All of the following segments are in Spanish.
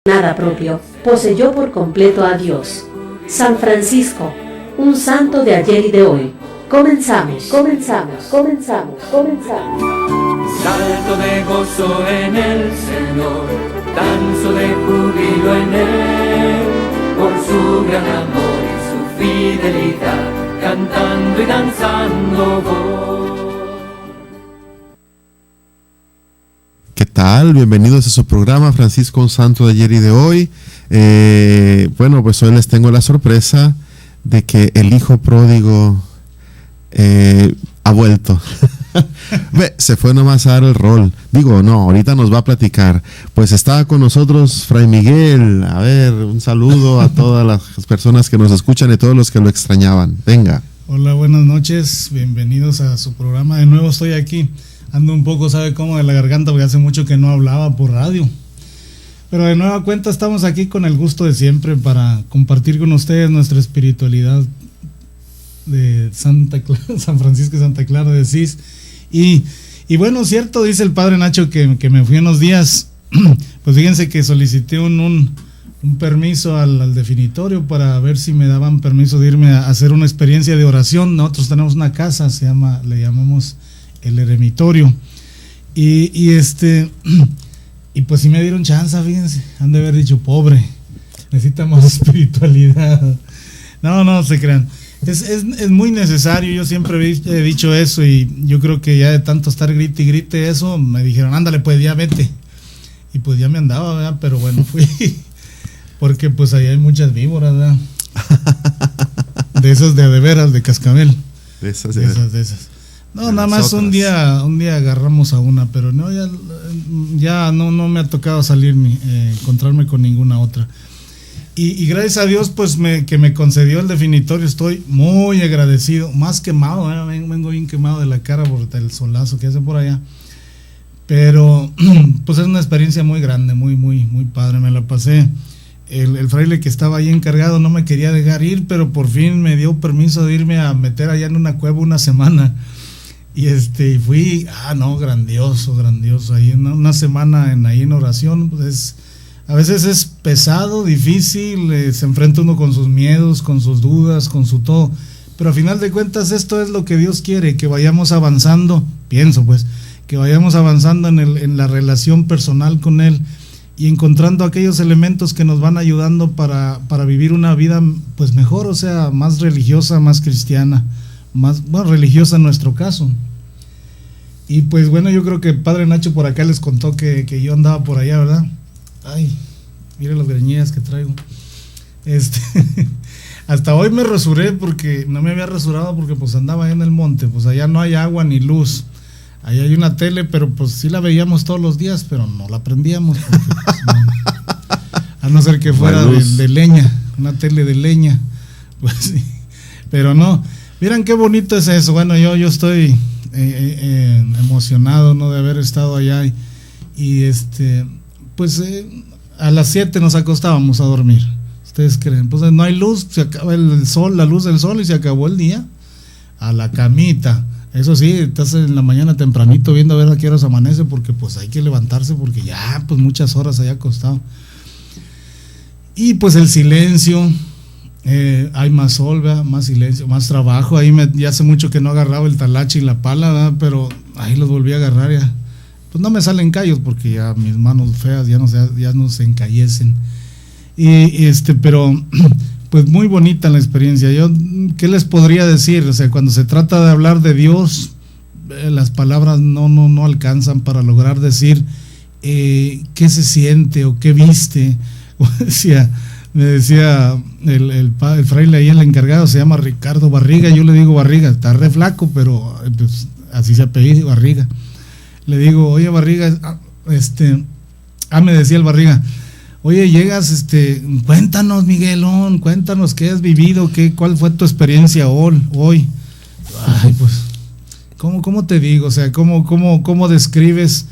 nada propio, poseyó por completo a Dios. San Francisco, un santo de ayer y de hoy. Comenzamos. Salto de gozo en el Señor, danzo de júbilo en Él, por su gran amor y su fidelidad, cantando y danzando voy. ¿Qué tal? Bienvenidos a su programa Francisco, un santo de ayer y de hoy. Bueno, pues hoy les tengo la sorpresa de que el hijo pródigo ha vuelto. Se fue nomás a dar el rol. Digo, no, ahorita nos va a platicar. Pues está con nosotros Fray Miguel. A ver, un saludo a todas las personas que nos escuchan y todos los que lo extrañaban. Venga. Hola, buenas noches. Bienvenidos a su programa. De nuevo estoy aquí. Ando un poco, ¿sabe cómo? De la garganta, porque hace mucho que no hablaba por radio. Pero de nueva cuenta estamos aquí con el gusto de siempre para compartir con ustedes nuestra espiritualidad de San Francisco y Santa Clara de Asís. Y bueno, cierto, dice el padre Nacho que me fui unos días. Pues fíjense que solicité un permiso al definitorio para ver si me daban permiso de irme a hacer una experiencia de oración. Nosotros tenemos una casa, le llamamos el eremitorio. Y pues sí me dieron chance, fíjense. Han de haber dicho, pobre, necesita más espiritualidad. No se crean. Es muy necesario, yo siempre he dicho eso, y yo creo que ya de tanto estar grite y grite eso, me dijeron, ándale pues ya vete, y pues ya me andaba, ¿verdad? Pero bueno, fui, porque pues ahí hay muchas víboras, ¿verdad? De esas de veras, de cascabel, de esas. No, nada más un día agarramos a una, pero no, ya no me ha tocado salir ni encontrarme con ninguna otra. Y gracias a Dios, pues que me concedió el definitorio, estoy muy agradecido, más quemado, vengo bien quemado de la cara por el solazo que hace por allá, pero pues es una experiencia muy grande, muy padre, me la pasé. El fraile que estaba ahí encargado no me quería dejar ir, pero por fin me dio permiso de irme a meter allá en una cueva una semana, y fui, grandioso, ahí una semana ahí en oración, pues a veces es pesado, difícil, se enfrenta uno con sus miedos, con sus dudas, con su todo, pero a final de cuentas esto es lo que Dios quiere, que vayamos avanzando, pienso pues, que vayamos avanzando en la relación personal con Él y encontrando aquellos elementos que nos van ayudando para vivir una vida pues mejor, o sea, más religiosa, más cristiana, religiosa en nuestro caso. Y pues bueno, yo creo que el padre Nacho por acá les contó que yo andaba por allá, ¿verdad? Ay, mire las greñillas que traigo. Hasta hoy me rasuré, porque no me había rasurado porque pues andaba ahí en el monte, pues allá no hay agua ni luz. Ahí hay una tele, pero pues sí la veíamos todos los días, pero no la prendíamos porque, pues, a no ser que fuera de leña, una tele de leña, pues sí. Pero no, miren qué bonito es eso. Bueno, yo estoy emocionado, ¿no?, de haber estado allá y pues a las 7 nos acostábamos a dormir. ¿Ustedes creen? Pues no hay luz, se acaba el sol, la luz del sol, y se acabó el día. A la camita. Eso sí, estás en la mañana tempranito viendo a ver a qué horas amanece, porque pues hay que levantarse, porque ya pues muchas horas allá acostado. Y pues el silencio, hay más sol, ¿verdad? Más silencio, más trabajo. Ahí ya hace mucho que no agarraba el talache y la pala, ¿verdad? Pero ahí los volví a agarrar ya. Pues no me salen callos porque ya mis manos feas ya no se encallecen. Pero pues muy bonita la experiencia. Yo, ¿qué les podría decir? O sea, cuando se trata de hablar de Dios, las palabras no alcanzan para lograr decir qué se siente o qué viste. Me decía el fraile ahí, el encargado, se llama Ricardo Barriga, yo le digo Barriga, está re flaco, pero pues, así se apellida, Barriga. Le digo, oye Barriga, me decía el Barriga, oye, llegas, cuéntanos, Miguelón, cuéntanos qué has vivido, cuál fue tu experiencia hoy. Ay, pues, ¿cómo te digo? O sea, ¿cómo describes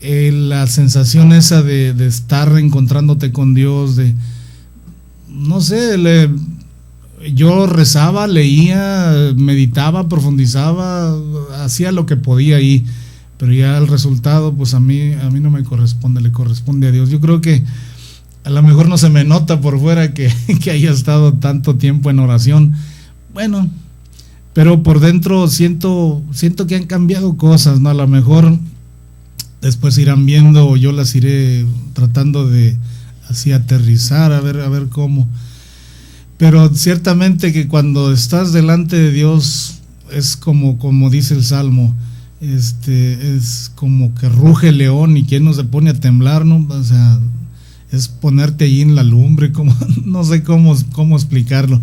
la sensación esa de estar encontrándote con Dios? No sé, yo rezaba, leía, meditaba, profundizaba, hacía lo que podía ahí. Pero ya el resultado, pues a mí no me corresponde, le corresponde a Dios. Yo creo que a lo mejor no se me nota por fuera que haya estado tanto tiempo en oración. Bueno, pero por dentro siento que han cambiado cosas, ¿no? A lo mejor después irán viendo, o yo las iré tratando de así aterrizar, a ver cómo. Pero ciertamente que cuando estás delante de Dios es como dice el Salmo, es como que ruge el león y quien no se pone a temblar, ¿no? O sea, es ponerte allí en la lumbre, como no sé cómo explicarlo.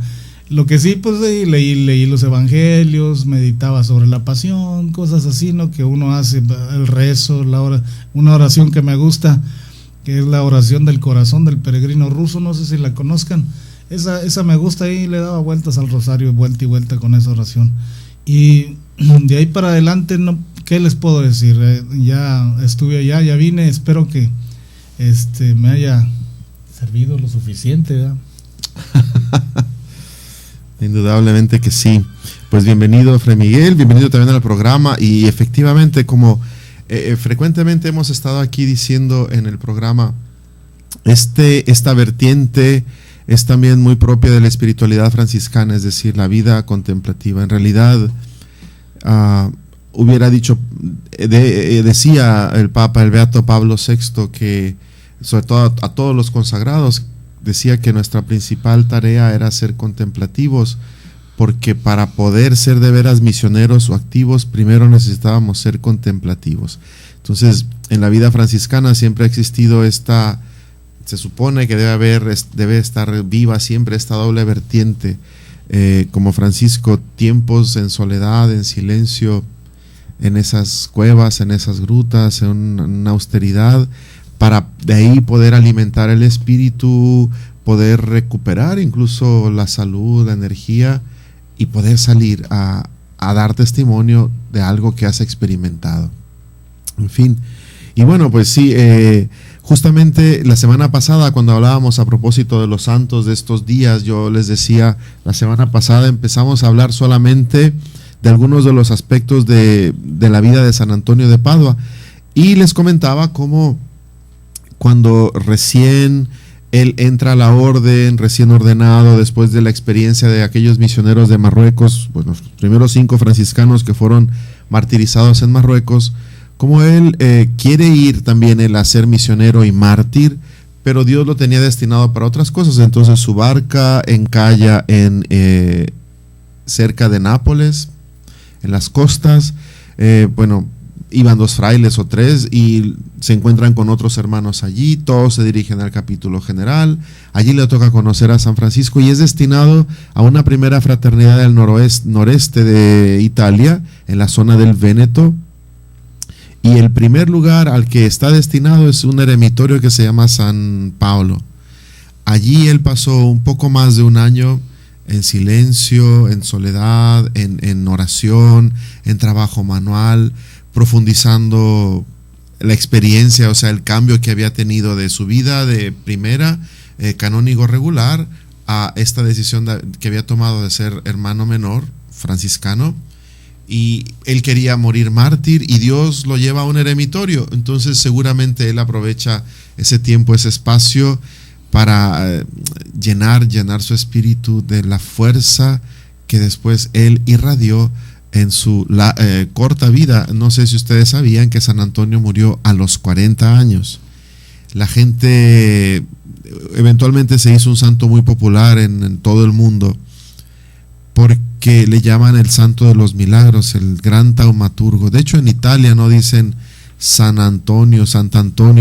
Lo que sí, pues leí los evangelios, meditaba sobre la pasión, cosas así, ¿no? Que uno hace, el rezo, una oración que me gusta, que es la oración del corazón del peregrino ruso, no sé si la conozcan. Esa me gusta, y le daba vueltas al rosario, vuelta y vuelta con esa oración. Y de ahí para adelante, no, ¿qué les puedo decir? Ya estuve allá, ya vine, espero que me haya servido lo suficiente, ¿verdad? Indudablemente que sí. Pues bienvenido, Fray Miguel, bienvenido también al programa. Y efectivamente, como frecuentemente hemos estado aquí diciendo en el programa, esta vertiente es también muy propia de la espiritualidad franciscana, es decir, la vida contemplativa. En realidad, decía el Papa, el Beato Pablo VI, que sobre todo a todos los consagrados, decía que nuestra principal tarea era ser contemplativos, porque para poder ser de veras misioneros o activos, primero necesitábamos ser contemplativos. Entonces, en la vida franciscana siempre ha existido se supone que debe estar viva siempre esta doble vertiente, como Francisco, tiempos en soledad, en silencio, en esas cuevas, en esas grutas, en una austeridad, para de ahí poder alimentar el espíritu, poder recuperar incluso la salud, la energía, y poder salir a dar testimonio de algo que has experimentado. En fin, y bueno, pues sí, justamente la semana pasada, cuando hablábamos a propósito de los santos de estos días, yo les decía, la semana pasada empezamos a hablar solamente de algunos de los aspectos de la vida de San Antonio de Padua, y les comentaba cómo cuando recién él entra a la orden, recién ordenado, después de la experiencia de aquellos misioneros de Marruecos, bueno, los primeros 5 franciscanos que fueron martirizados en Marruecos, como él quiere ir también él a ser misionero y mártir, pero Dios lo tenía destinado para otras cosas. Entonces su barca encalla cerca de Nápoles, en las costas. Iban 2 frailes o 3 y se encuentran con otros hermanos allí, todos se dirigen al capítulo general, allí le toca conocer a San Francisco y es destinado a una primera fraternidad del noreste de Italia, en la zona del Véneto, y el primer lugar al que está destinado es un eremitorio que se llama San Pablo. Allí él pasó un poco más de un año en silencio, en soledad, en oración, en trabajo manual, profundizando la experiencia, o sea, el cambio que había tenido de su vida de primera canónigo regular a esta decisión que había tomado de ser hermano menor franciscano, y él quería morir mártir y Dios lo lleva a un eremitorio. Entonces seguramente él aprovecha ese tiempo, ese espacio para llenar su espíritu de la fuerza que después él irradió en su corta vida. No sé si ustedes sabían que San Antonio murió a los 40 años. La gente eventualmente se hizo un santo muy popular en todo el mundo, porque le llaman el santo de los milagros, el gran taumaturgo. De hecho, en Italia no dicen Sant'Antonio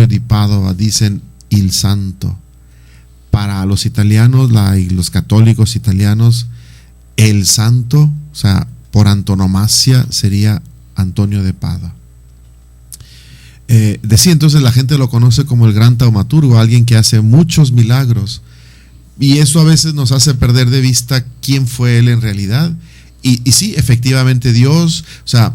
di Padova, dicen il santo. Para los italianos y los católicos italianos, el santo, o sea, por antonomasia, sería Antonio de Padua. Decía, entonces la gente lo conoce como el gran taumaturgo, alguien que hace muchos milagros, y eso a veces nos hace perder de vista quién fue él en realidad. Y sí, efectivamente Dios, o sea,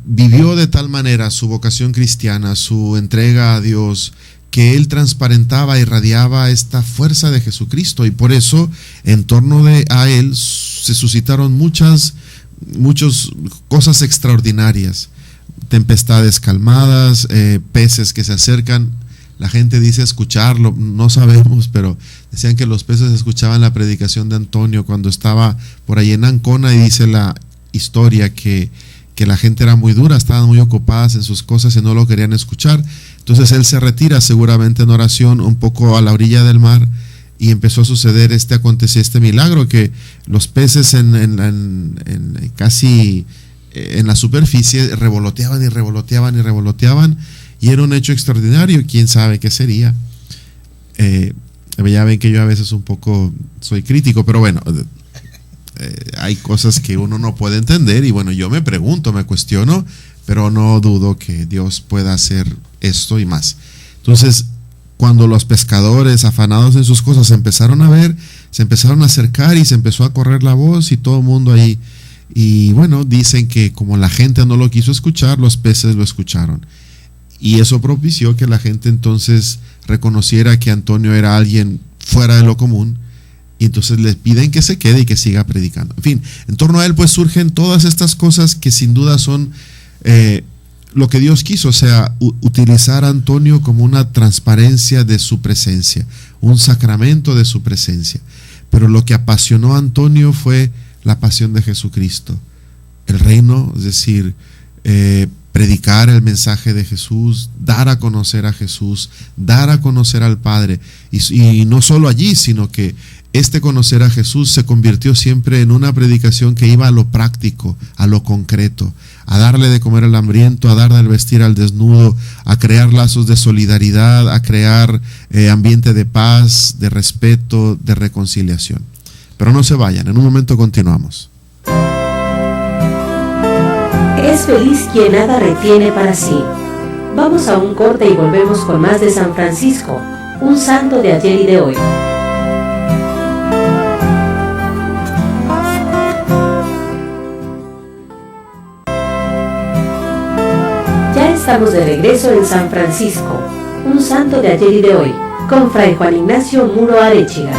vivió de tal manera su vocación cristiana, su entrega a Dios, que él transparentaba, irradiaba esta fuerza de Jesucristo, y por eso en torno a él se suscitaron muchas cosas extraordinarias, tempestades calmadas, peces que se acercan. La gente dice escucharlo, no sabemos, pero decían que los peces escuchaban la predicación de Antonio cuando estaba por ahí en Ancona, y dice la historia que la gente era muy dura, estaban muy ocupadas en sus cosas y no lo querían escuchar. Entonces él se retira seguramente en oración un poco a la orilla del mar, y empezó a suceder este milagro, que los peces casi en la superficie revoloteaban y revoloteaban y revoloteaban, y era un hecho extraordinario. Quién sabe qué sería. Ya ven que yo a veces un poco soy crítico, pero bueno, hay cosas que uno no puede entender, y bueno, yo me pregunto, me cuestiono, pero no dudo que Dios pueda hacer esto y más. Entonces, cuando los pescadores, afanados en sus cosas, empezaron a ver, se empezaron a acercar y se empezó a correr la voz, y todo el mundo ahí. Y bueno, dicen que como la gente no lo quiso escuchar, los peces lo escucharon. Y eso propició que la gente entonces reconociera que Antonio era alguien fuera de lo común, y entonces les piden que se quede y que siga predicando. En fin, en torno a él pues surgen todas estas cosas que sin duda son lo que Dios quiso, o sea, utilizar a Antonio como una transparencia de su presencia, un sacramento de su presencia. Pero lo que apasionó a Antonio fue la pasión de Jesucristo, el reino, es decir, predicar el mensaje de Jesús, dar a conocer a Jesús, dar a conocer al Padre, y no solo allí, sino que conocer a Jesús se convirtió siempre en una predicación que iba a lo práctico, a lo concreto, a darle de comer al hambriento, a darle de vestir al desnudo, a crear lazos de solidaridad, a crear ambiente de paz, de respeto, de reconciliación. Pero no se vayan, en un momento continuamos. Es feliz quien nada retiene para sí. Vamos a un corte y volvemos con más de San Francisco, un santo de ayer y de hoy. Estamos de regreso en San Francisco, un santo de ayer y de hoy, con Fray Juan Ignacio Muro Arechiga.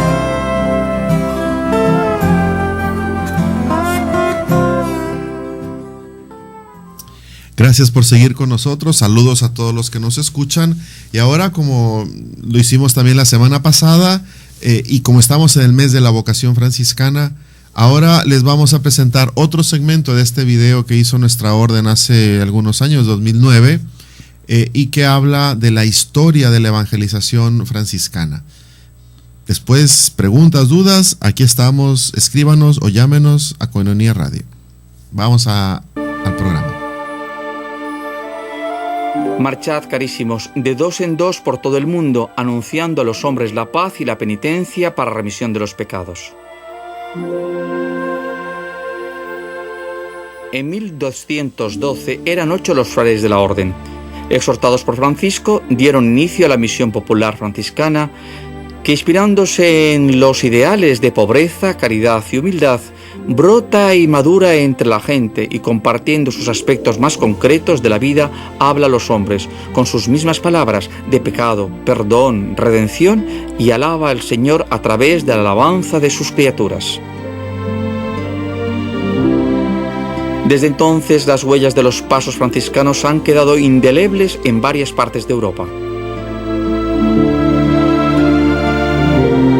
Gracias por seguir con nosotros, saludos a todos los que nos escuchan, y ahora, como lo hicimos también la semana pasada, y como estamos en el mes de la vocación franciscana, ahora les vamos a presentar otro segmento de este video que hizo nuestra orden hace algunos años, 2009, y que habla de la historia de la evangelización franciscana. Después, preguntas, dudas, aquí estamos, escríbanos o llámenos a Koinonia Radio. Vamos al programa. Marchad, carísimos, de dos en dos por todo el mundo, anunciando a los hombres la paz y la penitencia para remisión de los pecados. En 1212 eran 8 los frailes de la orden. Exhortados por Francisco, dieron inicio a la misión popular franciscana, que inspirándose en los ideales de pobreza, caridad y humildad, brota y madura entre la gente, y compartiendo sus aspectos más concretos de la vida, habla a los hombres, con sus mismas palabras de pecado, perdón, redención, y alaba al Señor a través de la alabanza de sus criaturas. Desde entonces, las huellas de los pasos franciscanos han quedado indelebles en varias partes de Europa.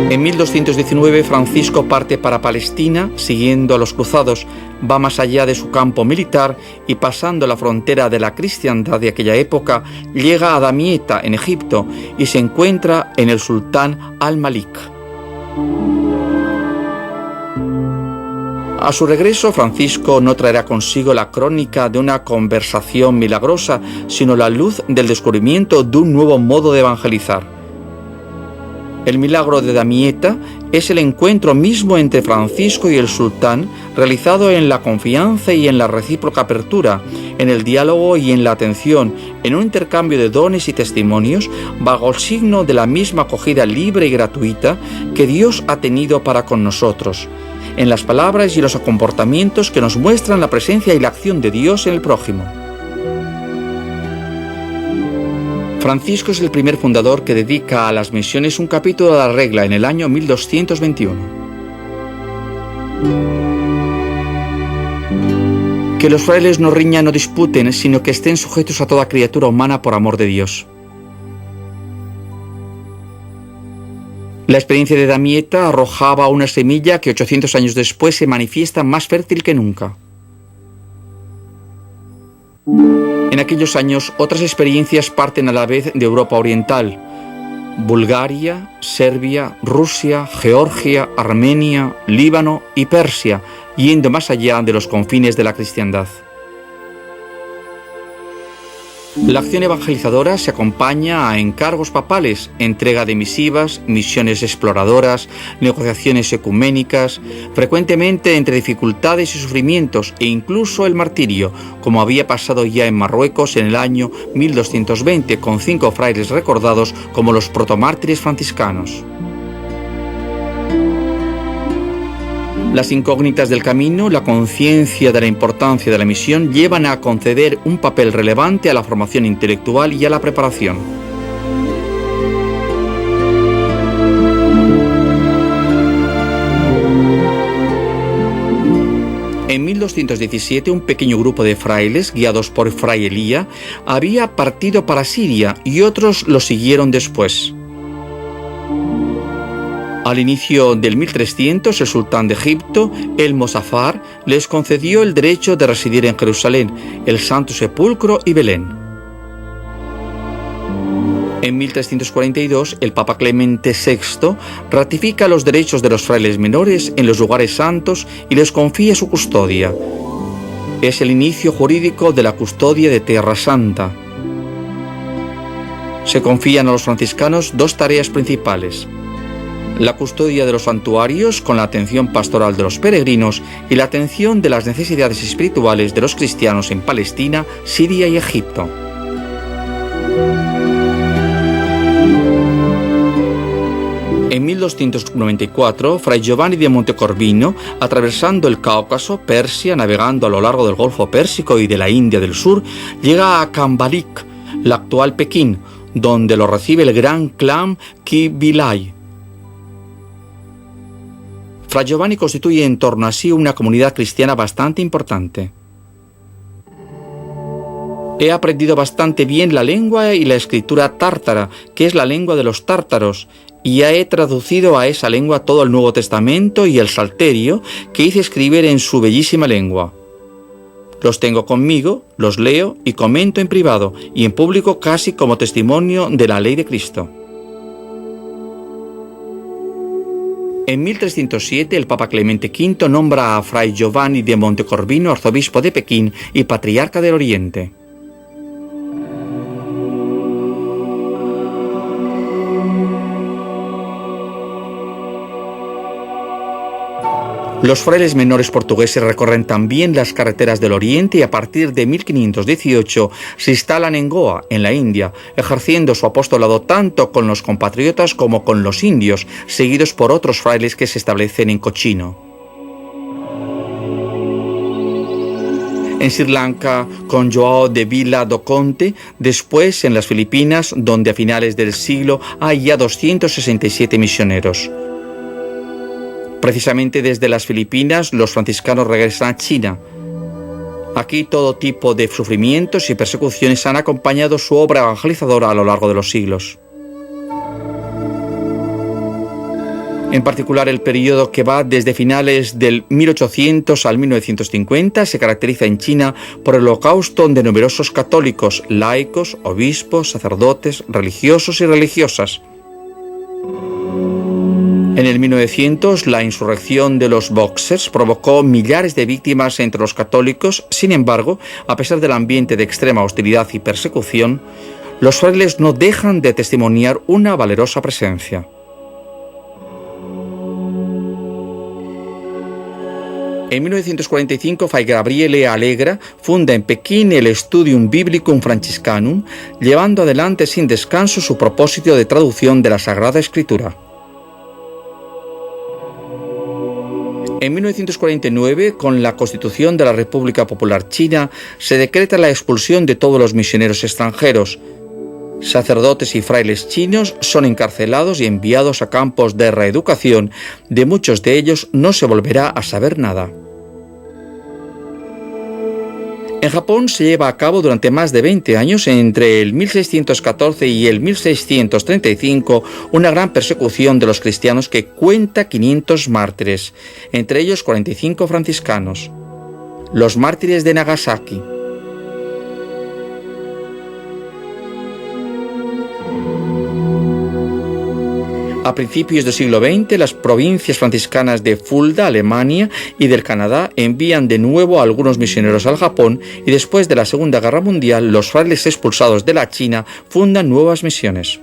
En 1219, Francisco parte para Palestina, siguiendo a los cruzados, va más allá de su campo militar y, pasando la frontera de la cristiandad de aquella época, llega a Damieta, en Egipto, y se encuentra en el sultán Al-Malik. A su regreso, Francisco no traerá consigo la crónica de una conversación milagrosa, sino la luz del descubrimiento de un nuevo modo de evangelizar. El milagro de Damieta es el encuentro mismo entre Francisco y el sultán, realizado en la confianza y en la recíproca apertura, en el diálogo y en la atención, en un intercambio de dones y testimonios, bajo el signo de la misma acogida libre y gratuita que Dios ha tenido para con nosotros, en las palabras y los comportamientos que nos muestran la presencia y la acción de Dios en el prójimo. Francisco es el primer fundador que dedica a las misiones un capítulo de la regla en el año 1221. Que los frailes no riñan o disputen, sino que estén sujetos a toda criatura humana por amor de Dios. La experiencia de Damietta arrojaba una semilla que 800 años después se manifiesta más fértil que nunca. En aquellos años, otras experiencias parten a la vez de Europa Oriental: Bulgaria, Serbia, Rusia, Georgia, Armenia, Líbano y Persia, yendo más allá de los confines de la cristiandad. La acción evangelizadora se acompaña a encargos papales, entrega de misivas, misiones exploradoras, negociaciones ecuménicas, frecuentemente entre dificultades y sufrimientos e incluso el martirio, como había pasado ya en Marruecos en el año 1220 con 5 frailes recordados como los protomártires franciscanos. Las incógnitas del camino, la conciencia de la importancia de la misión llevan a conceder un papel relevante a la formación intelectual y a la preparación. En 1217, un pequeño grupo de frailes, guiados por Fray Elía, había partido para Siria y otros lo siguieron después. Al inicio del 1300, el sultán de Egipto, el Mozafar, les concedió el derecho de residir en Jerusalén, el Santo Sepulcro y Belén. En 1342, el Papa Clemente VI ratifica los derechos de los frailes menores en los lugares santos y les confía su custodia. Es el inicio jurídico de la custodia de Tierra Santa. Se confían a los franciscanos 2 tareas principales: la custodia de los santuarios con la atención pastoral de los peregrinos y la atención de las necesidades espirituales de los cristianos en Palestina, Siria y Egipto. En 1294, Fray Giovanni de Montecorvino, atravesando el Cáucaso, Persia, navegando a lo largo del Golfo Pérsico y de la India del Sur, llega a Kambalik, la actual Pekín, donde lo recibe el gran clan Kibilay. Fray Giovanni constituye en torno a sí una comunidad cristiana bastante importante. He aprendido bastante bien la lengua y la escritura tártara, que es la lengua de los tártaros, y ya he traducido a esa lengua todo el Nuevo Testamento y el Salterio, que hice escribir en su bellísima lengua. Los tengo conmigo, los leo y comento en privado y en público casi como testimonio de la ley de Cristo. En 1307, el Papa Clemente V nombra a Fray Giovanni de Montecorvino arzobispo de Pekín y patriarca del Oriente. Los frailes menores portugueses recorren también las carreteras del Oriente y a partir de 1518 se instalan en Goa, en la India, ejerciendo su apostolado tanto con los compatriotas como con los indios, seguidos por otros frailes que se establecen en Cochino. En Sri Lanka, con João de Vila do Conde, después en las Filipinas, donde a finales del siglo hay ya 267 misioneros. Precisamente desde las Filipinas, los franciscanos regresan a China. Aquí todo tipo de sufrimientos y persecuciones han acompañado su obra evangelizadora a lo largo de los siglos. En particular, el periodo que va desde finales del 1800 al 1950 se caracteriza en China por el holocausto de numerosos católicos, laicos, obispos, sacerdotes, religiosos y religiosas. En el 1900, la insurrección de los Boxers provocó millares de víctimas entre los católicos. Sin embargo, a pesar del ambiente de extrema hostilidad y persecución, los frailes no dejan de testimoniar una valerosa presencia. En 1945, Fray Gabriele Allegra funda en Pekín el Studium Biblicum Franciscanum, llevando adelante sin descanso su propósito de traducción de la Sagrada Escritura. En 1949, con la Constitución de la República Popular China, se decreta la expulsión de todos los misioneros extranjeros. Sacerdotes y frailes chinos son encarcelados y enviados a campos de reeducación. De muchos de ellos no se volverá a saber nada. En Japón se lleva a cabo durante más de 20 años, entre el 1614 y el 1635, una gran persecución de los cristianos que cuenta 500 mártires, entre ellos 45 franciscanos. Los mártires de Nagasaki. A principios del siglo XX, las provincias franciscanas de Fulda, Alemania, y del Canadá envían de nuevo a algunos misioneros al Japón, y después de la Segunda Guerra Mundial, los frailes expulsados de la China fundan nuevas misiones.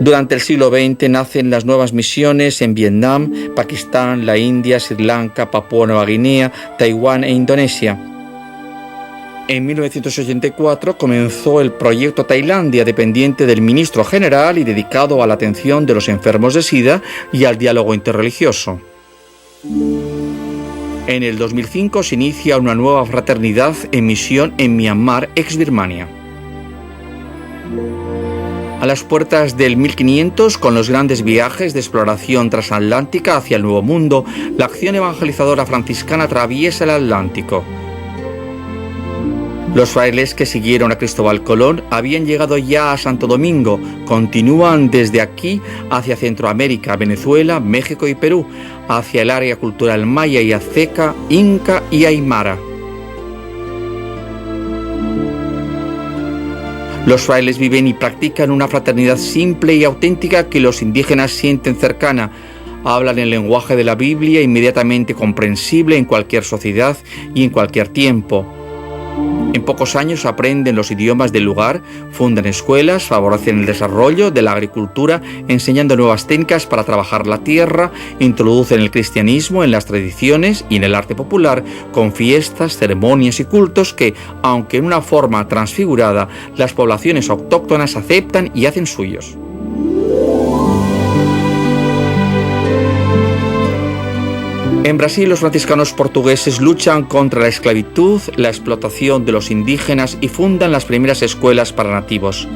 Durante el siglo XX nacen las nuevas misiones en Vietnam, Pakistán, la India, Sri Lanka, Papúa Nueva Guinea, Taiwán e Indonesia. En 1984 comenzó el proyecto Tailandia, dependiente del ministro general y dedicado a la atención de los enfermos de SIDA y al diálogo interreligioso. En el 2005 se inicia una nueva fraternidad en misión en Myanmar, ex-Birmania. A las puertas del 1500, con los grandes viajes de exploración transatlántica hacia el Nuevo Mundo, la acción evangelizadora franciscana atraviesa el Atlántico. Los frailes que siguieron a Cristóbal Colón habían llegado ya a Santo Domingo, continúan desde aquí hacia Centroamérica, Venezuela, México y Perú, hacia el área cultural maya y azteca, inca y aymara. Los frailes viven y practican una fraternidad simple y auténtica que los indígenas sienten cercana. Hablan el lenguaje de la Biblia inmediatamente comprensible en cualquier sociedad y en cualquier tiempo. En pocos años aprenden los idiomas del lugar, fundan escuelas, favorecen el desarrollo de la agricultura, enseñando nuevas técnicas para trabajar la tierra, introducen el cristianismo en las tradiciones y en el arte popular, con fiestas, ceremonias y cultos que, aunque en una forma transfigurada, las poblaciones autóctonas aceptan y hacen suyos. En Brasil, los franciscanos portugueses luchan contra la esclavitud, la explotación de los indígenas y fundan las primeras escuelas para nativos.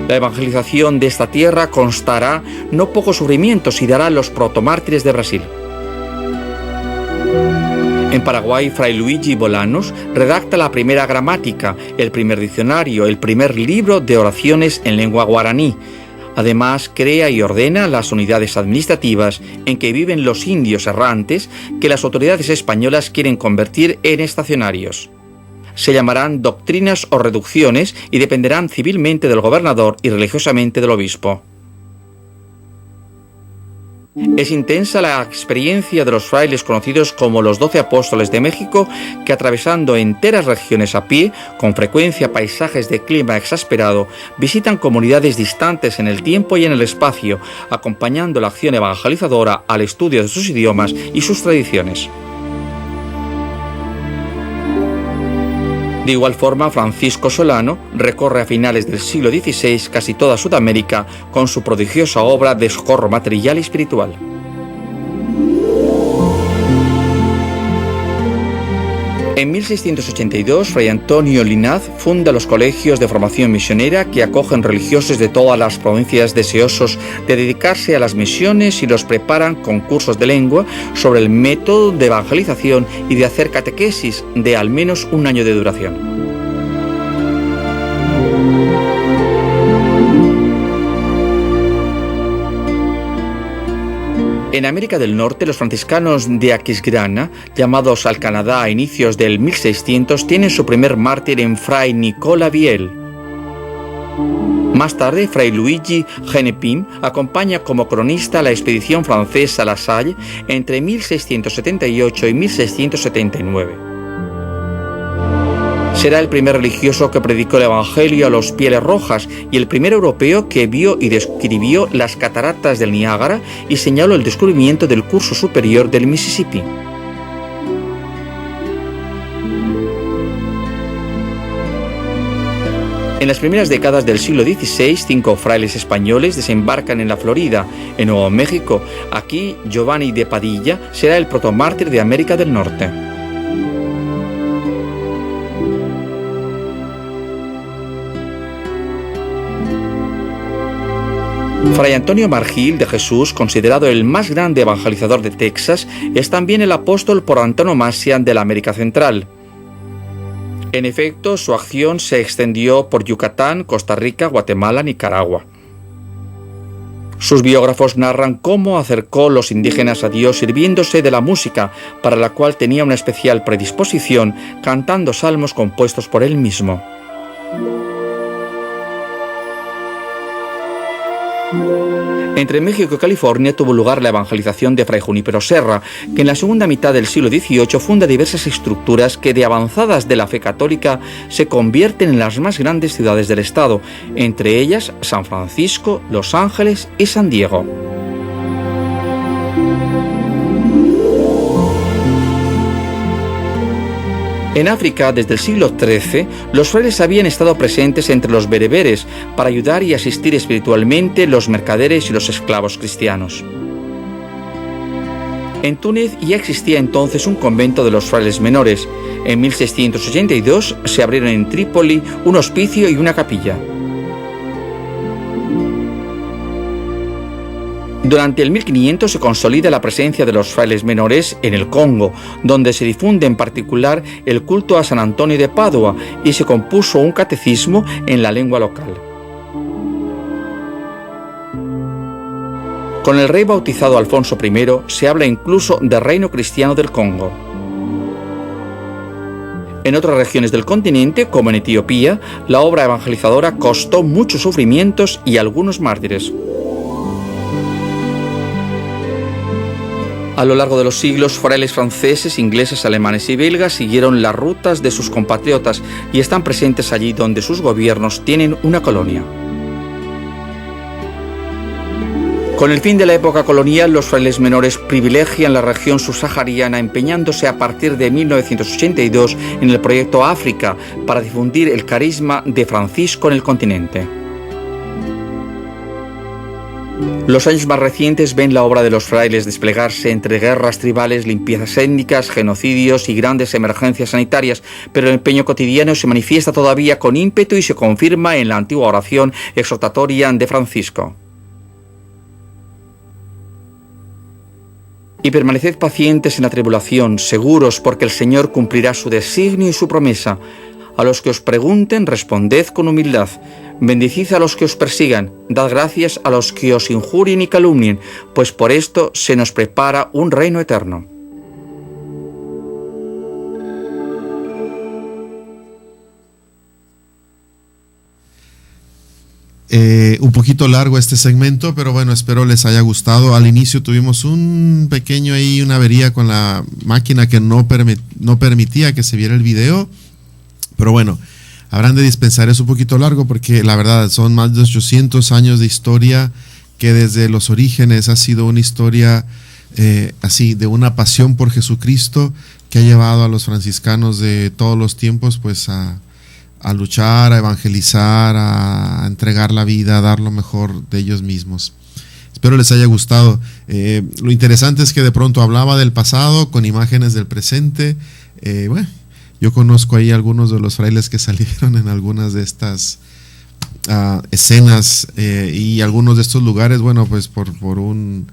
La evangelización de esta tierra constará no pocos sufrimientos y dará los protomártires de Brasil. En Paraguay, Fray Luigi Bolanos redacta la primera gramática, el primer diccionario, el primer libro de oraciones en lengua guaraní. Además, crea y ordena las unidades administrativas en que viven los indios errantes que las autoridades españolas quieren convertir en estacionarios. Se llamarán doctrinas o reducciones y dependerán civilmente del gobernador y religiosamente del obispo. Es intensa la experiencia de los frailes conocidos como los 12 apóstoles de México, que atravesando enteras regiones a pie, con frecuencia paisajes de clima exasperado, visitan comunidades distantes en el tiempo y en el espacio, acompañando la acción evangelizadora al estudio de sus idiomas y sus tradiciones. De igual forma, Francisco Solano recorre a finales del siglo XVI casi toda Sudamérica con su prodigiosa obra de socorro material y espiritual. En 1682, Fray Antonio Linaz funda los colegios de formación misionera que acogen religiosos de todas las provincias deseosos de dedicarse a las misiones y los preparan con cursos de lengua sobre el método de evangelización y de hacer catequesis de al menos un año de duración. En América del Norte, los franciscanos de Aquisgrana, llamados al Canadá a inicios del 1600, tienen su primer mártir en Fray Nicolas Viel. Más tarde, Fray Luigi Genepin acompaña como cronista la expedición francesa La Salle entre 1678 y 1679. Será el primer religioso que predicó el Evangelio a los Pieles Rojas y el primer europeo que vio y describió las cataratas del Niágara y señaló el descubrimiento del curso superior del Mississippi. En las primeras décadas del siglo XVI, 5 frailes españoles desembarcan en la Florida, en Nuevo México. Aquí, Giovanni de Padilla será el protomártir de América del Norte. Fray Antonio Margil de Jesús, considerado el más grande evangelizador de Texas, es también el apóstol por antonomasia de la América Central. En efecto, su acción se extendió por Yucatán, Costa Rica, Guatemala, Nicaragua. Sus biógrafos narran cómo acercó los indígenas a Dios sirviéndose de la música, para la cual tenía una especial predisposición, cantando salmos compuestos por él mismo. Entre México y California tuvo lugar la evangelización de Fray Junípero Serra, que en la segunda mitad del siglo XVIII funda diversas estructuras que, de avanzadas de la fe católica, se convierten en las más grandes ciudades del estado, entre ellas San Francisco, Los Ángeles y San Diego. En África, desde el siglo XIII, los frailes habían estado presentes entre los bereberes para ayudar y asistir espiritualmente los mercaderes y los esclavos cristianos. En Túnez ya existía entonces un convento de los frailes menores. En 1682 se abrieron en Trípoli un hospicio y una capilla. Durante el 1500 se consolida la presencia de los frailes menores en el Congo, donde se difunde en particular el culto a San Antonio de Padua y se compuso un catecismo en la lengua local. Con el rey bautizado Alfonso I se habla incluso de reino cristiano del Congo. En otras regiones del continente, como en Etiopía, la obra evangelizadora costó muchos sufrimientos y algunos mártires. A lo largo de los siglos, frailes franceses, ingleses, alemanes y belgas siguieron las rutas de sus compatriotas y están presentes allí donde sus gobiernos tienen una colonia. Con el fin de la época colonial, los frailes menores privilegian la región subsahariana, empeñándose a partir de 1982 en el proyecto África para difundir el carisma de Francisco en el continente. Los años más recientes ven la obra de los frailes desplegarse entre guerras tribales, limpiezas étnicas, genocidios y grandes emergencias sanitarias, pero el empeño cotidiano se manifiesta todavía con ímpetu y se confirma en la antigua oración exhortatoria de Francisco. Y permaneced pacientes en la tribulación, seguros porque el Señor cumplirá su designio y su promesa. A los que os pregunten, responded con humildad. Bendecid a los que os persigan, dad gracias a los que os injurien y calumnien, pues por esto se nos prepara un reino eterno. Un poquito largo este segmento, pero bueno, espero les haya gustado. Al inicio tuvimos un pequeño ahí, una avería con la máquina que no permitía que se viera el video, pero bueno, habrán de dispensar, es un poquito largo porque la verdad son más de 800 años de historia que desde los orígenes ha sido una historia así de una pasión por Jesucristo que ha llevado a los franciscanos de todos los tiempos pues a luchar, a evangelizar, a entregar la vida, a dar lo mejor de ellos mismos. Espero les haya gustado. Lo interesante es que de pronto hablaba del pasado con imágenes del presente. Bueno, yo conozco ahí algunos de los frailes que salieron en algunas de estas escenas y algunos de estos lugares, bueno, pues por un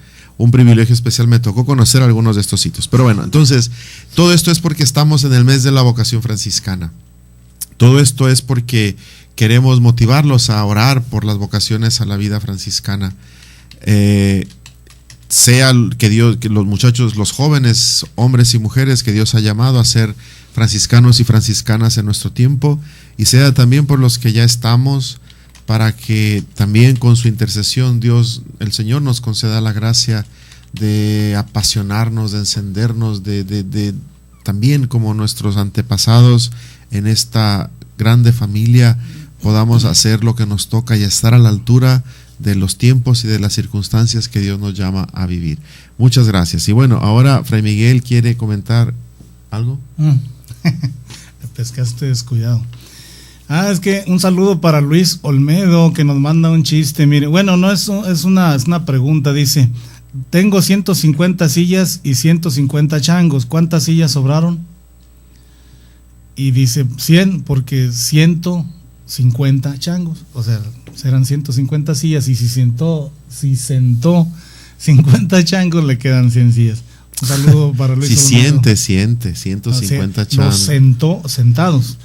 privilegio especial me tocó conocer algunos de estos sitios. Pero bueno, entonces, todo esto es porque estamos en el mes de la vocación franciscana. Todo esto es porque queremos motivarlos a orar por las vocaciones a la vida franciscana. Sea que los muchachos, los jóvenes, hombres y mujeres que Dios ha llamado a ser franciscanos y franciscanas en nuestro tiempo, y sea también por los que ya estamos, para que también con su intercesión Dios, el Señor, nos conceda la gracia de apasionarnos, de encendernos, de también como nuestros antepasados en esta grande familia podamos hacer lo que nos toca y estar a la altura de los tiempos y de las circunstancias que Dios nos llama a vivir. Muchas gracias. Y bueno, ahora Fray Miguel quiere comentar algo. Me pescaste descuidado. Es que un saludo para Luis Olmedo, que nos manda un chiste. Mire, bueno, no es una pregunta. Dice: tengo 150 sillas y 150 changos. ¿Cuántas sillas sobraron? Y dice 100, porque 100 50 changos, o sea, serán 150 sillas, y si sentó 50 changos, le quedan 100 sillas. Un saludo para Luis. Si Olmedo. siente 150 Los changos. sentó sentados.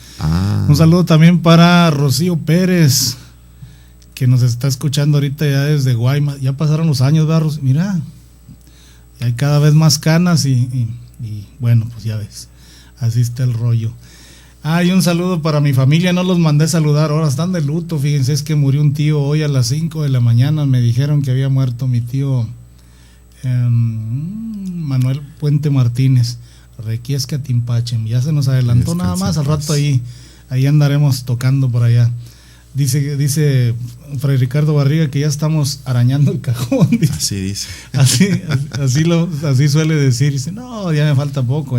Un saludo también para Rocío Pérez, que nos está escuchando ahorita ya desde Guaymas. Ya pasaron los años, Barros. Mira, ya hay cada vez más canas y bueno, pues ya ves, así está el rollo. Y un saludo para mi familia, no los mandé saludar, ahora están de luto, fíjense, es que murió un tío hoy a las 5 de la mañana, me dijeron que había muerto mi tío Manuel Puente Martínez, Requiesca Timpachem, ya se nos adelantó nada más, al rato ahí andaremos tocando por allá. Dice Fray Ricardo Barriga que ya estamos arañando el cajón. Dice. Así dice. Así suele decir. Dice, no, ya me falta poco.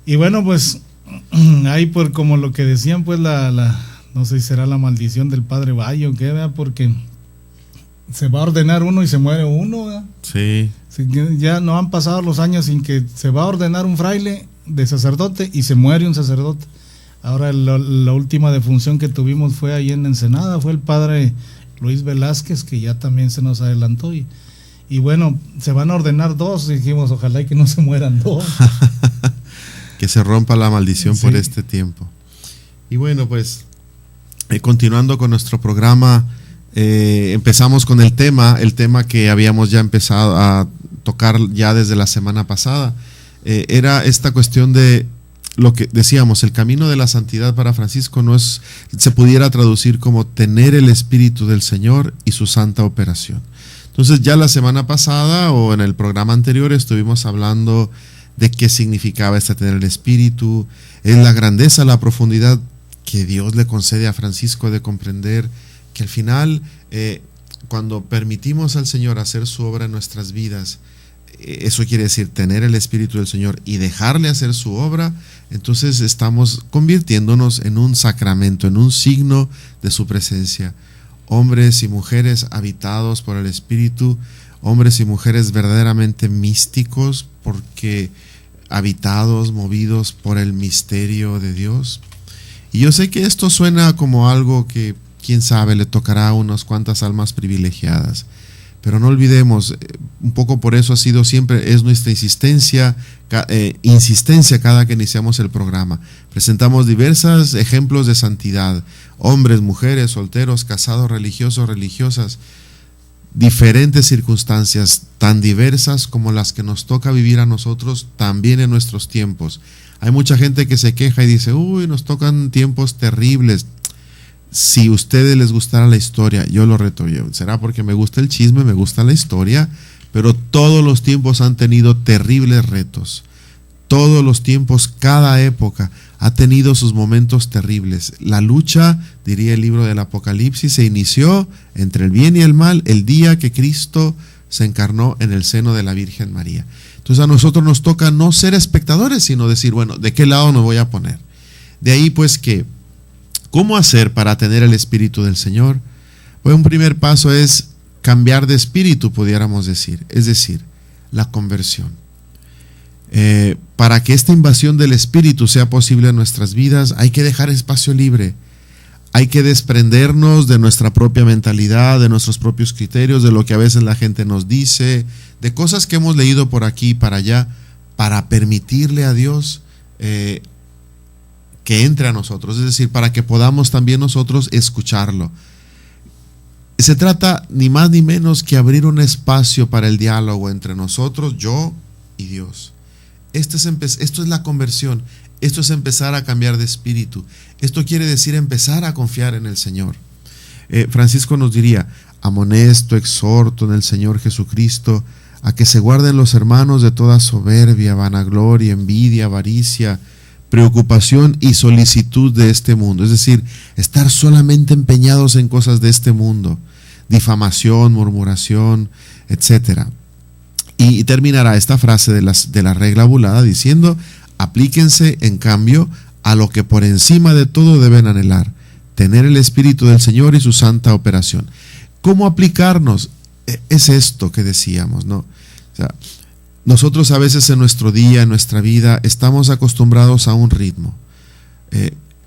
Y bueno, pues ahí por como lo que decían, pues no sé si será la maldición del padre Bayo, ¿qué? ¿Verdad? Porque se va a ordenar uno y se muere uno, ¿verdad? Sí. Ya no han pasado los años sin que se va a ordenar un fraile de sacerdote y se muere un sacerdote. Ahora la última defunción que tuvimos fue ahí en Ensenada, fue el padre Luis Velázquez, que ya también se nos adelantó, y bueno, se van a ordenar dos, y dijimos, ojalá y que no se mueran dos. Que se rompa la maldición Sí. por este tiempo. Y bueno, pues continuando con nuestro programa, empezamos con el tema que habíamos ya empezado a tocar ya desde la semana pasada. Era esta cuestión de lo que decíamos, el camino de la santidad para Francisco se pudiera traducir como tener el Espíritu del Señor y su santa operación. Entonces ya la semana pasada o en el programa anterior estuvimos hablando de qué significaba tener el Espíritu, es la grandeza, la profundidad que Dios le concede a Francisco de comprender que al final cuando permitimos al Señor hacer su obra en nuestras vidas, eso quiere decir tener el Espíritu del Señor y dejarle hacer su obra, entonces estamos convirtiéndonos en un sacramento, en un signo de su presencia. Hombres y mujeres habitados por el Espíritu, hombres y mujeres verdaderamente místicos, porque habitados, movidos por el misterio de Dios. Y yo sé que esto suena como algo que, quién sabe, le tocará a unas cuantas almas privilegiadas. Pero no olvidemos, un poco por eso ha sido siempre, es nuestra insistencia cada que iniciamos el programa. Presentamos diversos ejemplos de santidad, hombres, mujeres, solteros, casados, religiosos, religiosas, diferentes circunstancias tan diversas como las que nos toca vivir a nosotros también en nuestros tiempos. Hay mucha gente que se queja y dice, nos tocan tiempos terribles. Si a ustedes les gustara la historia, yo lo reto yo. Será porque me gusta el chisme, me gusta la historia, pero todos los tiempos han tenido terribles retos. Todos los tiempos, cada época ha tenido sus momentos terribles. La lucha, diría el libro del Apocalipsis, se inició entre el bien y el mal el día que Cristo se encarnó en el seno de la Virgen María. Entonces a nosotros nos toca no ser espectadores, sino decir, bueno, ¿de qué lado me voy a poner? De ahí pues que ¿cómo hacer para tener el Espíritu del Señor? Pues un primer paso es cambiar de espíritu, pudiéramos decir, es decir, la conversión. Para que esta invasión del Espíritu sea posible en nuestras vidas, hay que dejar espacio libre, hay que desprendernos de nuestra propia mentalidad, de nuestros propios criterios, de lo que a veces la gente nos dice, de cosas que hemos leído por aquí y para allá, para permitirle a Dios que entre a nosotros, es decir, para que podamos también nosotros escucharlo. Se trata ni más ni menos que abrir un espacio para el diálogo entre nosotros, yo y Dios. Esto es la conversión, esto es empezar a cambiar de espíritu, esto quiere decir empezar a confiar en el Señor. Francisco nos diría, amonesto, exhorto en el Señor Jesucristo, a que se guarden los hermanos de toda soberbia, vanagloria, envidia, avaricia, preocupación y solicitud de este mundo, es decir, estar solamente empeñados en cosas de este mundo, difamación, murmuración, etcétera. Y terminará esta frase de la regla bulada diciendo, aplíquense en cambio a lo que por encima de todo deben anhelar, tener el Espíritu del Señor y su santa operación. ¿Cómo aplicarnos? Es esto que decíamos, ¿no? O sea, nosotros a veces en nuestro día, en nuestra vida, estamos acostumbrados a un ritmo.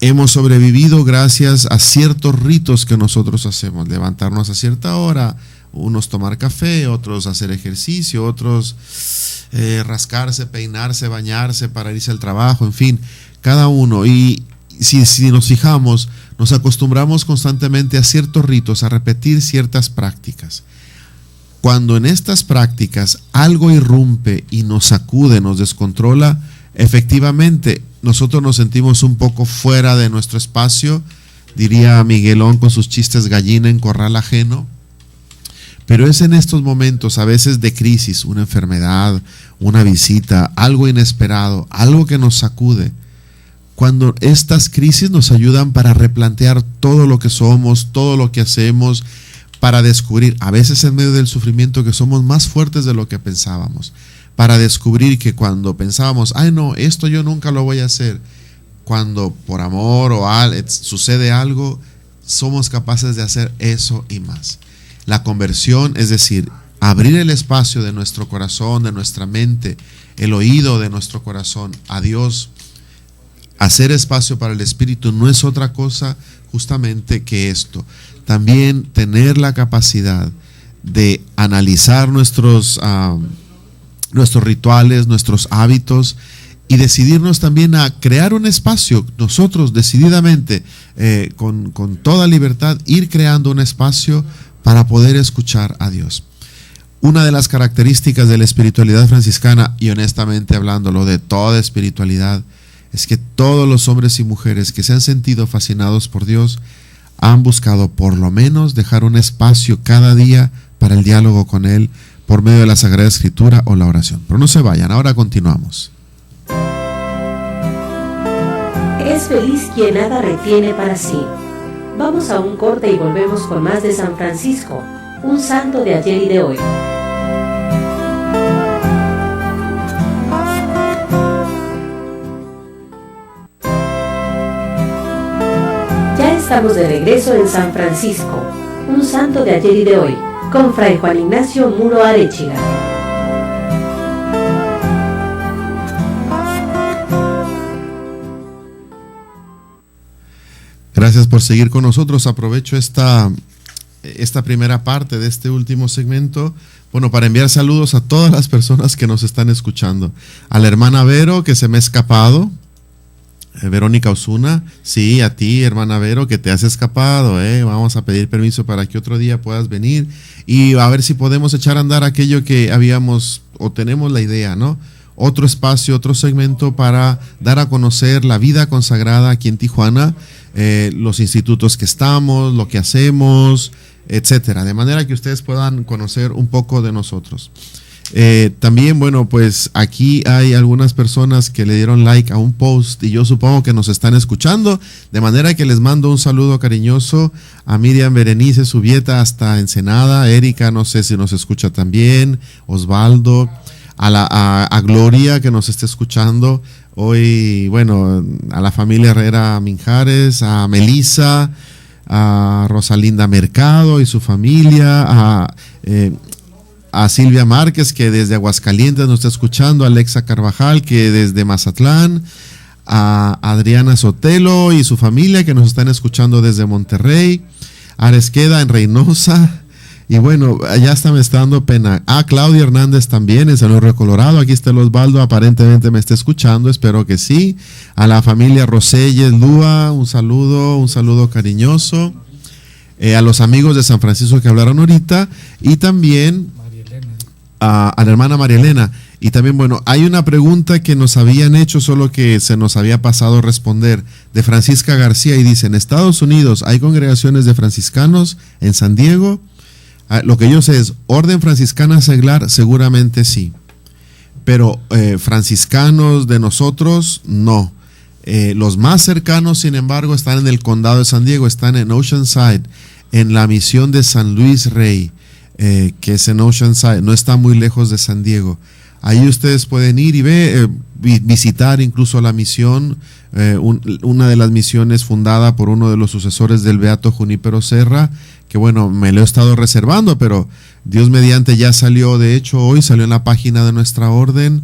hemos sobrevivido gracias a ciertos ritos que nosotros hacemos, levantarnos a cierta hora, unos tomar café, otros hacer ejercicio, otros rascarse, peinarse, bañarse para irse al trabajo, en fin, cada uno. Y si nos fijamos, nos acostumbramos constantemente a ciertos ritos, a repetir ciertas prácticas. Cuando en estas prácticas algo irrumpe y nos sacude, nos descontrola, efectivamente nosotros nos sentimos un poco fuera de nuestro espacio, diría Miguelón con sus chistes gallina en corral ajeno. Pero es en estos momentos, a veces de crisis, una enfermedad, una visita, algo inesperado, algo que nos sacude, cuando estas crisis nos ayudan para replantear todo lo que somos, todo lo que hacemos, para descubrir, a veces en medio del sufrimiento, que somos más fuertes de lo que pensábamos, para descubrir que cuando pensábamos, ay no, esto yo nunca lo voy a hacer, cuando por amor o sucede algo, somos capaces de hacer eso y más. La conversión, es decir, abrir el espacio de nuestro corazón, de nuestra mente, el oído de nuestro corazón a Dios, hacer espacio para el Espíritu, no es otra cosa justamente que esto. También tener la capacidad de analizar nuestros rituales, nuestros hábitos, y decidirnos también a crear un espacio, nosotros decididamente, con toda libertad, ir creando un espacio para poder escuchar a Dios. Una de las características de la espiritualidad franciscana, y honestamente hablándolo de toda espiritualidad, es que todos los hombres y mujeres que se han sentido fascinados por Dios han buscado por lo menos dejar un espacio cada día para el diálogo con Él por medio de la Sagrada Escritura o la oración. Pero no se vayan, ahora continuamos. Es feliz quien nada retiene para sí. Vamos a un corte y volvemos con más de San Francisco, un santo de ayer y de hoy. Ya estamos de regreso en San Francisco, un santo de ayer y de hoy, con Fray Juan Ignacio Muro Arechiga. Gracias por seguir con nosotros. Aprovecho esta primera parte de este último segmento, para enviar saludos a todas las personas que nos están escuchando. A la hermana Vero, que se me ha escapado, Verónica Osuna, sí, a ti, hermana Vero, que te has escapado, vamos a pedir permiso para que otro día puedas venir y a ver si podemos echar a andar aquello que habíamos o tenemos la idea, ¿no? Otro espacio, otro segmento para dar a conocer la vida consagrada aquí en Tijuana, los institutos que estamos, lo que hacemos, etcétera, de manera que ustedes puedan conocer un poco de nosotros. También, pues aquí hay algunas personas que le dieron like a un post y yo supongo que nos están escuchando, de manera que les mando un saludo cariñoso a Miriam Berenice Subieta hasta Ensenada, Erika, no sé si nos escucha también, Osvaldo, a Gloria que nos está escuchando hoy, a la familia Herrera Minjares, a Melissa, a Rosalinda Mercado y su familia, a Silvia Márquez, que desde Aguascalientes nos está escuchando, a Alexa Carvajal, que desde Mazatlán, a Adriana Sotelo y su familia, que nos están escuchando desde Monterrey, a Aresqueda en Reynosa, y ya hasta me está dando pena. Claudia Hernández también, en San Luis Río Colorado, aquí está el Osvaldo, aparentemente me está escuchando, espero que sí. A la familia Roselles Lúa, un saludo cariñoso. A los amigos de San Francisco que hablaron ahorita, y también a la hermana María Elena. Y también, hay una pregunta que nos habían hecho, solo que se nos había pasado responder, de Francisca García, y dice: ¿en Estados Unidos hay congregaciones de franciscanos en San Diego? Lo que yo sé es, orden franciscana seglar, seguramente sí, pero franciscanos de nosotros, no. Los más cercanos, sin embargo, están en el condado de San Diego, están en Oceanside, en la misión de San Luis Rey, que es en Oceanside, no está muy lejos de San Diego. Ahí ustedes pueden ir y visitar incluso la misión, una de las misiones fundada por uno de los sucesores del Beato Junípero Serra, que me lo he estado reservando, pero Dios mediante ya salió, de hecho hoy salió en la página de nuestra orden,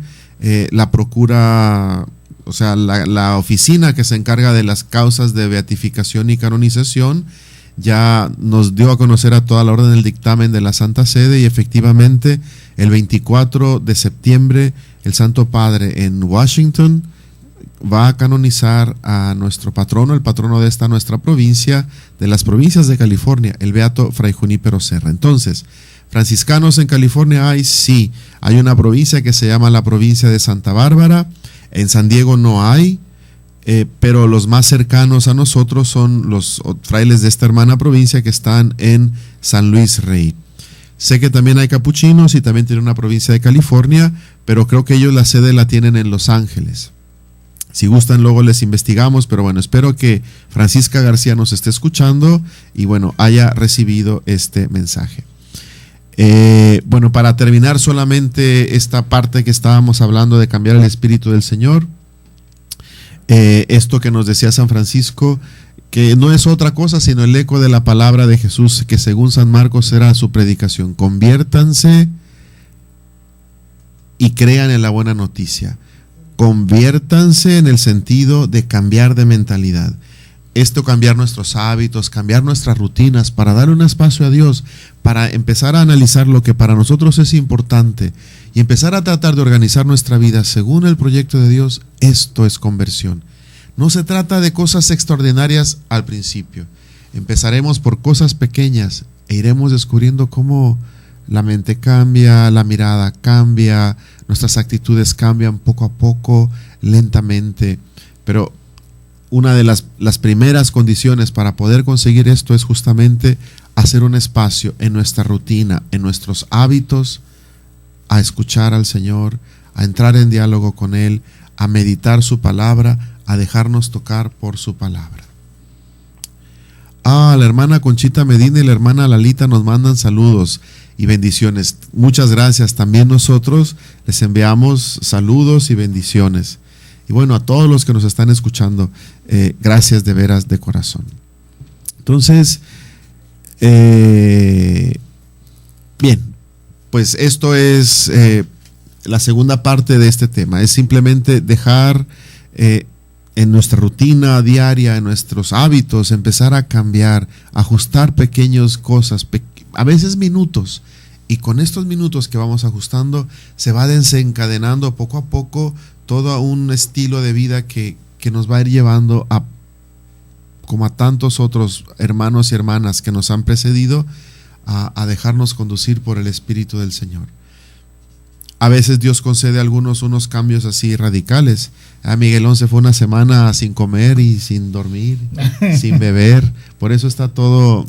la procura, o sea, la oficina que se encarga de las causas de beatificación y canonización, ya nos dio a conocer a toda la orden del dictamen de la Santa Sede, y efectivamente el 24 de septiembre el Santo Padre en Washington va a canonizar a nuestro patrono, el patrono de esta nuestra provincia, de las provincias de California, el beato Fray Junípero Serra. Entonces, franciscanos en California hay, sí, hay una provincia que se llama la provincia de Santa Bárbara. En San Diego no hay, pero los más cercanos a nosotros son los frailes de esta hermana provincia que están en San Luis Rey. Sé que también hay capuchinos y también tiene una provincia de California, pero creo que ellos la sede la tienen en Los Ángeles. Si gustan, luego les investigamos, pero bueno, espero que Francisca García nos esté escuchando y bueno, haya recibido este mensaje. Bueno, para terminar solamente esta parte que estábamos hablando de cambiar el espíritu del Señor, esto que nos decía San Francisco, que no es otra cosa sino el eco de la palabra de Jesús, que según San Marcos era su predicación: conviértanse y crean en la buena noticia. Conviértanse en el sentido de cambiar de mentalidad. Esto, cambiar nuestros hábitos, cambiar nuestras rutinas para darle un espacio a Dios, para empezar a analizar lo que para nosotros es importante y empezar a tratar de organizar nuestra vida según el proyecto de Dios. Esto es conversión. No se trata de cosas extraordinarias al principio. Empezaremos por cosas pequeñas e iremos descubriendo cómo la mente cambia, la mirada cambia, nuestras actitudes cambian poco a poco, lentamente. Pero una de las primeras condiciones para poder conseguir esto es justamente hacer un espacio en nuestra rutina, en nuestros hábitos, a escuchar al Señor, a entrar en diálogo con Él, a meditar su palabra, a dejarnos tocar por su palabra. La hermana Conchita Medina y la hermana Lalita nos mandan saludos y bendiciones. Muchas gracias. También nosotros les enviamos saludos y bendiciones. Y bueno, a todos los que nos están escuchando, gracias de veras, de corazón. Entonces, bien, pues esto es la segunda parte de este tema. Es simplemente dejar en nuestra rutina diaria, en nuestros hábitos, empezar a cambiar, ajustar pequeñas cosas, a veces minutos. Y con estos minutos que vamos ajustando, se va desencadenando poco a poco todo un estilo de vida que nos va a ir llevando a, como a tantos otros hermanos y hermanas que nos han precedido, a dejarnos conducir por el Espíritu del Señor. A veces Dios concede a algunos unos cambios así radicales. Miguelón se fue una semana sin comer y sin dormir, sin beber. Por eso está todo...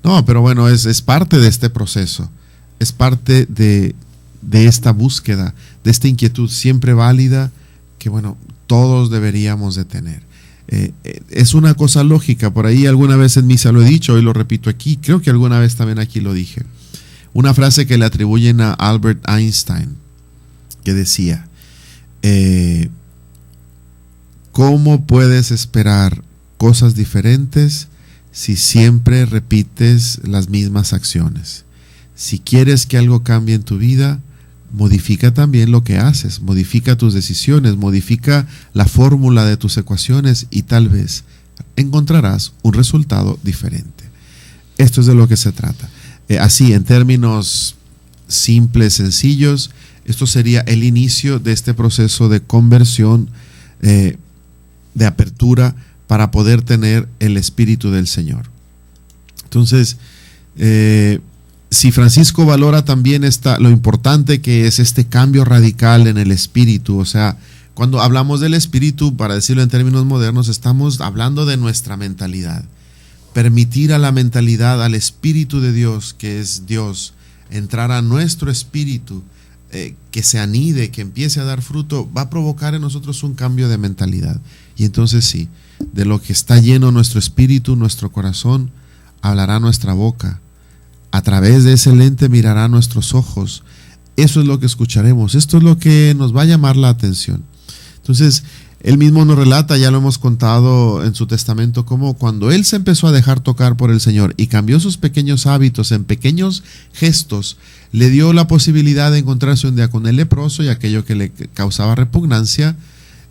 no, pero bueno, es parte de este proceso. Es parte de esta búsqueda, de esta inquietud siempre válida que, bueno, todos deberíamos de tener. Es una cosa lógica. Por ahí alguna vez en misa lo he dicho, hoy lo repito aquí. Creo que alguna vez también aquí lo dije. Una frase que le atribuyen a Albert Einstein, que decía, ¿cómo puedes esperar cosas diferentes si siempre repites las mismas acciones? Si quieres que algo cambie en tu vida, modifica también lo que haces, modifica tus decisiones, modifica la fórmula de tus ecuaciones y tal vez encontrarás un resultado diferente. Esto es de lo que se trata. Así, en términos simples, sencillos, esto sería el inicio de este proceso de conversión, de apertura para poder tener el Espíritu del Señor. Entonces, si Francisco valora también lo importante que es este cambio radical en el espíritu, o sea, cuando hablamos del espíritu, para decirlo en términos modernos, estamos hablando de nuestra mentalidad. Permitir a la mentalidad, al Espíritu de Dios, que es Dios, entrar a nuestro espíritu, que se anide, que empiece a dar fruto, va a provocar en nosotros un cambio de mentalidad. Y entonces sí, de lo que está lleno nuestro espíritu, nuestro corazón, hablará nuestra boca. A través de ese lente mirará nuestros ojos. Eso es lo que escucharemos. Esto es lo que nos va a llamar la atención. Entonces, Él mismo nos relata, ya lo hemos contado en su testamento, cómo cuando él se empezó a dejar tocar por el Señor y cambió sus pequeños hábitos en pequeños gestos, le dio la posibilidad de encontrarse un día con el leproso, y aquello que le causaba repugnancia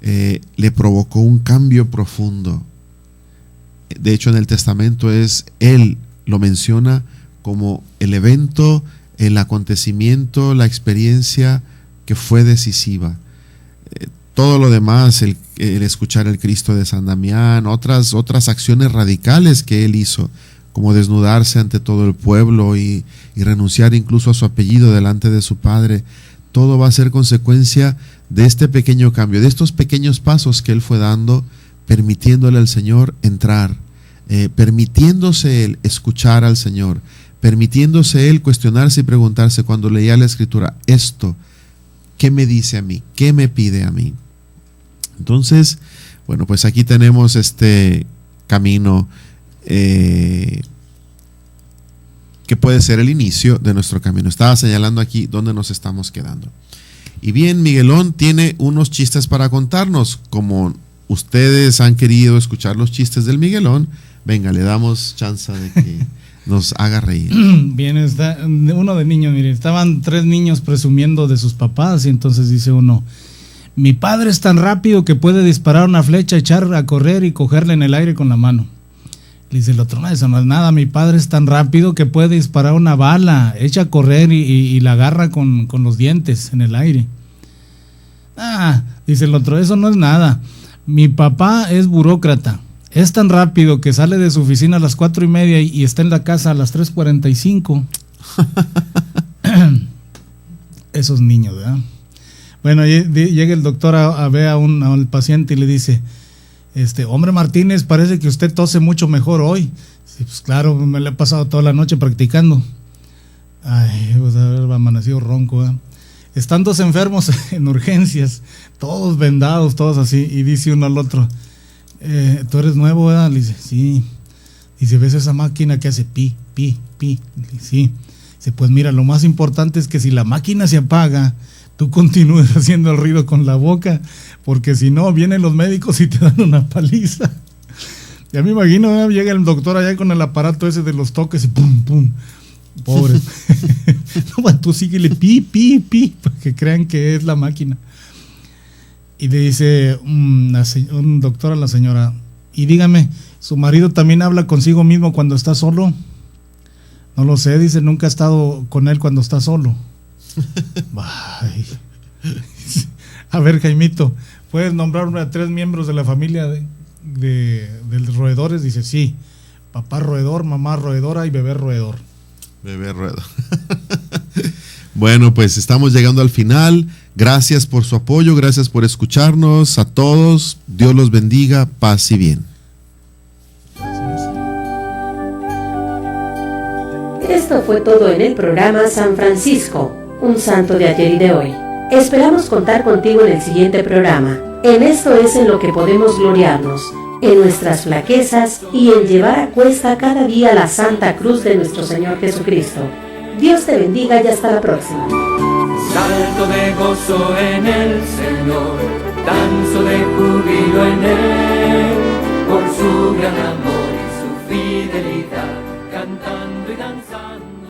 le provocó un cambio profundo. De hecho, en el testamento él lo menciona como el evento, el acontecimiento, la experiencia que fue decisiva. Todo lo demás, el escuchar el Cristo de San Damián, otras acciones radicales que él hizo, como desnudarse ante todo el pueblo y renunciar incluso a su apellido delante de su padre, todo va a ser consecuencia de este pequeño cambio, de estos pequeños pasos que él fue dando, permitiéndole al Señor entrar, permitiéndose él escuchar al Señor, permitiéndose él cuestionarse y preguntarse cuando leía la Escritura, esto, ¿qué me dice a mí? ¿Qué me pide a mí? Entonces, bueno, pues aquí tenemos este camino que puede ser el inicio de nuestro camino. Estaba señalando aquí dónde nos estamos quedando. Y bien, Miguelón tiene unos chistes para contarnos. Como ustedes han querido escuchar los chistes del Miguelón, venga, le damos chance de que nos haga reír. Bien, está uno de niños, miren, estaban 3 niños presumiendo de sus papás, y entonces dice uno: mi padre es tan rápido que puede disparar una flecha, echar a correr y cogerla en el aire con la mano. Le dice el otro: no, eso no es nada, mi padre es tan rápido que puede disparar una bala, echa a correr y la agarra con los dientes en el aire. Ah, dice el otro, eso no es nada, mi papá es burócrata, es tan rápido que sale de su oficina a las 4:30 y está en la casa a las 3:45. Esos niños, ¿verdad? Bueno, llega el doctor a ver al paciente y le dice: hombre Martínez, parece que usted tose mucho mejor hoy. Sí, pues claro, me le he pasado toda la noche practicando. Ay, pues haber amanecido ronco, ¿eh? Están 2 enfermos en urgencias, todos vendados, todos así, y dice uno al otro: ¿tú eres nuevo, verdad? Le dice: sí. Dice: ¿ves esa máquina que hace pi, pi, pi? Le dice: sí. Dice: pues mira, lo más importante es que si la máquina se apaga, tú continúes haciendo el ruido con la boca, porque si no, vienen los médicos y te dan una paliza. Ya me imagino, llega el doctor allá con el aparato ese de los toques y pum, pum. Pobre. No, bueno, tú síguele pi, pi, pi, para que crean que es la máquina. Y le dice un doctor a la señora: y dígame, ¿su marido también habla consigo mismo cuando está solo? No lo sé, dice, nunca he estado con él cuando está solo. Ay. A ver, Jaimito, ¿puedes nombrarme a 3 miembros de la familia de roedores? Dice: sí, papá roedor, mamá roedora y bebé roedor. Bebé roedor. Bueno, pues estamos llegando al final. Gracias por su apoyo, gracias por escucharnos a todos. Dios los bendiga, paz y bien. Esto fue todo en el programa San Francisco, un santo de ayer y de hoy. Esperamos contar contigo en el siguiente programa. En esto es en lo que podemos gloriarnos, en nuestras flaquezas y en llevar a cuesta cada día la santa cruz de nuestro Señor Jesucristo. Dios te bendiga y hasta la próxima. Salto de gozo en el Señor, danzo de júbilo en Él, por su gran amor y su fidelidad, cantando y danzando.